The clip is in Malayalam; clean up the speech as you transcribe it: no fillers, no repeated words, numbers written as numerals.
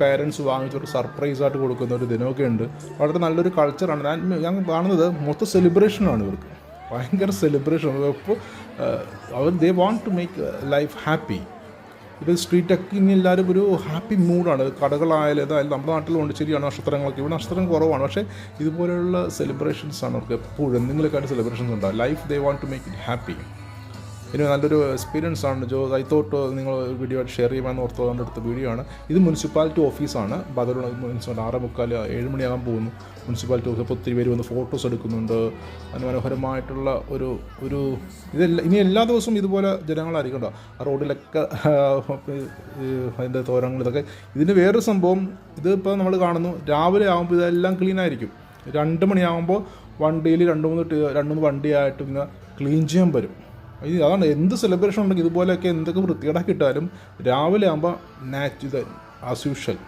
പേരൻസ് വാങ്ങിച്ചൊരു സർപ്രൈസായിട്ട് കൊടുക്കുന്ന ഒരു ദിനമൊക്കെ ഉണ്ട്. വളരെ നല്ലൊരു കൾച്ചറാണ്. ഞാൻ കാണുന്നത് മൊത്തം സെലിബ്രേഷനാണ് ഇവർക്ക്, ഭയങ്കര സെലിബ്രേഷൻ. ഇപ്പോൾ they want to make life happy. ഇപ്പോൾ സ്ട്രീറ്റൊക്കെ ഇനി എല്ലാവരും ഒരു ഹാപ്പി മൂഡാണ്. കടകളായാലും ഏതായാലും നമ്മുടെ നാട്ടിലുണ്ട്, ശരിയാണ്, നക്ഷത്രങ്ങളൊക്കെ. ഇവിടെ നക്ഷത്രം കുറവാണ്, പക്ഷേ ഇതുപോലെയുള്ള സെലിബ്രേഷൻസാണ് അവർക്ക് എപ്പോഴും എന്തെങ്കിലുമൊക്കെ ആയിട്ട് സെലിബ്രേഷൻസ് ഉണ്ടാകും. Life they want to make it happy. ഇനി നല്ലൊരു എക്സ്പീരിയൻസ് ആണ്. ഐ തോട്ട് നിങ്ങൾ വീഡിയോ ആയിട്ട് ഷെയർ ചെയ്യുമെന്ന് ഓർത്തുകൊണ്ട് എടുത്ത വീഡിയോ ആണ്. ഇത് മുനിസിപ്പാലിറ്റി ഓഫീസാണ്, ബദലൂർ മുനിസിപ്പാലിറ്റി. 6:45 7 മണിയാകാൻ പോകുന്നു മുനിസിപ്പാലിറ്റി ഓഫീസ്. അപ്പോൾ ഒത്തിരി പേര് വന്ന് ഫോട്ടോസ് എടുക്കുന്നുണ്ട്. അതിന് മനോഹരമായിട്ടുള്ള ഒരു ഇതെല്ലാം ഇനി എല്ലാ ദിവസവും ഇതുപോലെ ജനങ്ങളായിരിക്കും കേട്ടോ. റോഡിലൊക്കെ അതിൻ്റെ തോരണങ്ങൾ ഇതൊക്കെ. ഇതിന് വേറൊരു സംഭവം, ഇതിപ്പോൾ നമ്മൾ കാണുന്നു രാവിലെ ആകുമ്പോൾ ഇതെല്ലാം ക്ലീനായിരിക്കും. 2 മണിയാകുമ്പോൾ വണ്ടിയിൽ 2-3 വണ്ടിയായിട്ട് ഇങ്ങനെ ക്ലീൻ ചെയ്യാൻ വരും. അതാണ്, എന്ത് സെലിബ്രേഷൻ ഉണ്ടെങ്കിൽ ഇതുപോലെയൊക്കെ എന്തൊക്കെ വൃത്തികേടാക്കി ഇട്ടാലും രാവിലെ ആകുമ്പോൾ ആസ് യൂഷ്വൽ